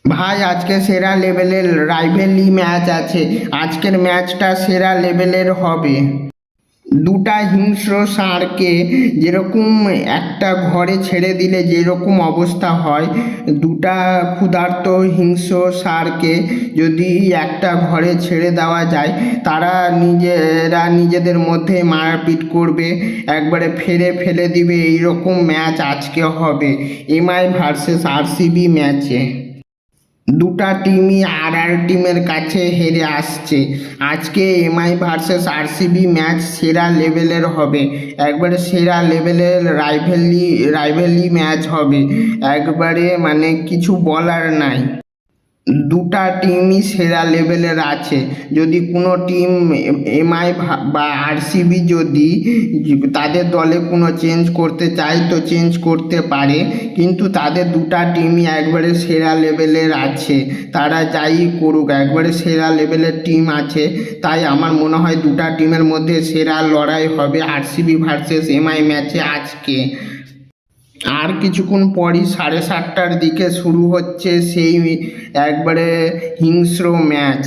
ভাই আজকে সেরা লেভেলের রাইভেলি ম্যাচ আছে। আজকের ম্যাচটা সেরা লেভেলের হবে। দুটা হিংস্র ষাঁড়কে যেরকম একটা ঘরে ছেড়ে দিলে যেরকম অবস্থা হয়, দুটা ক্ষুধার্ত হিংস্র ষাঁড়কে যদি একটা ঘরে ছেড়ে দেওয়া যায়, তারা নিজেদের মধ্যে মারপিট করবে, একবারে ফেলে দিবে। এইরকম ম্যাচ আজকে হবে এমআই ভার্সেস আরসিবি ম্যাচে। দুটা টিমই টিমের কাছে হেরে আসছে। আজকে এমআই ভার্সেস আরসিবি ম্যাচ সেরা লেভেলের হবে, একবারে সেরা লেভেলের রাইভেলি ম্যাচ হবে, একবারে মানে কিছু বলার নাই। দুটা টিমই সেরা লেভেলের আছে। যদি কোনো টিম এমআই বা আরসিবি যদি তাদের দলে কোনো চেঞ্জ করতে চায় তো চেঞ্জ করতে পারে, কিন্তু তাদের দুটা টিমই একবারে সেরা লেভেলের আছে। তারা যাই করুক একবারে সেরা লেভেলের টিম আছে। তাই আমার মনে হয় দুটা টিমের মধ্যে সেরা লড়াই হবে আরসিবি ভার্সেস এমআই ম্যাচে আজকে। আর কিছুক্ষণ পরই 7:30টার দিকে শুরু হচ্ছে সেই একবারে হিংস্র ম্যাচ।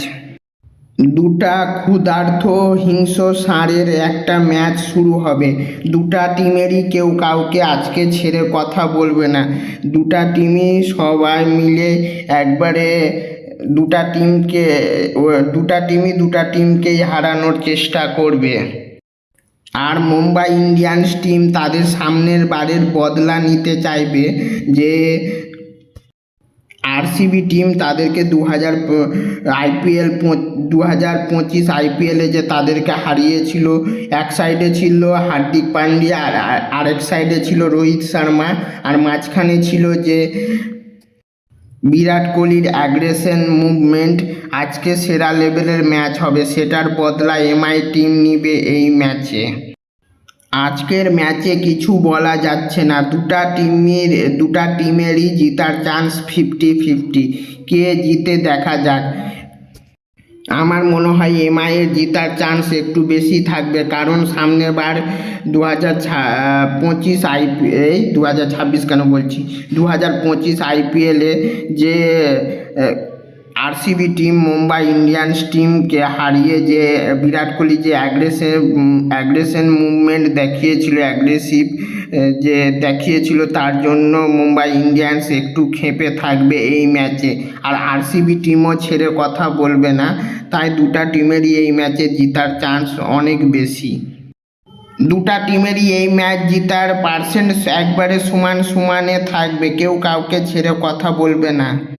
দুটা ক্ষুধার্ত হিংস্র ষাঁড়ের একটা ম্যাচ শুরু হবে। দুটা টিমেরই কেউ কাউকে আজকে ছেড়ে কথা বলবে না। দুটা টিমই সবাই মিলে একবারে দুটা টিমকেই হারানোর চেষ্টা করবে। আর মুম্বাই ইন্ডিয়ান্স টিম তাদের সামনের বারের বদলা নিতে চাইবে, যে আরসিবি টিম তাদেরকে 2025 আইপিএলে যে তাদেরকে হারিয়েছিল। এক সাইডে ছিল হার্দিক পান্ডিয়া আর আরেক সাইডে ছিল রোহিত শর্মা, আর মাঝখানে ছিল যে বিরাট কোহলির অ্যাগ্রেশন মুভমেন্ট। আজকে সেরা লেভেলের ম্যাচ হবে, সেটার বদলা এমআই টিম নিবে এই ম্যাচে। আজকের ম্যাচে কিছু বলা যাচ্ছে না। দুটা টিমেরই জেতার চান্স 50-50। কে জিতে দেখা যাক। আমার মনে হয় এমআইয়ের জেতার চান্স একটু বেশি থাকবে, কারণ সামনের বার 2025 আইপিএল 2026 কেন বলছি 2025 আইপিএলে যে আরসিবি টিম মুম্বাই ইন্ডিয়ান্স টিমকে হারিয়ে যে বিরাট কোহলি যে অ্যাগ্রেশন মুভমেন্ট দেখিয়েছিল, তার জন্য মুম্বাই ইন্ডিয়ান্স একটু ক্ষেপে থাকবে এই ম্যাচে। আর আরসিবি টিমও ছেড়ে কথা বলবে না। তাই দুটা টিমেরই এই ম্যাচে জেতার চান্স অনেক বেশি। দুটা টিমেরই এই ম্যাচ জেতার পার্সেন্ট একবারে সমানে থাকবে, কেউ কাউকে ছেড়ে কথা বলবে না।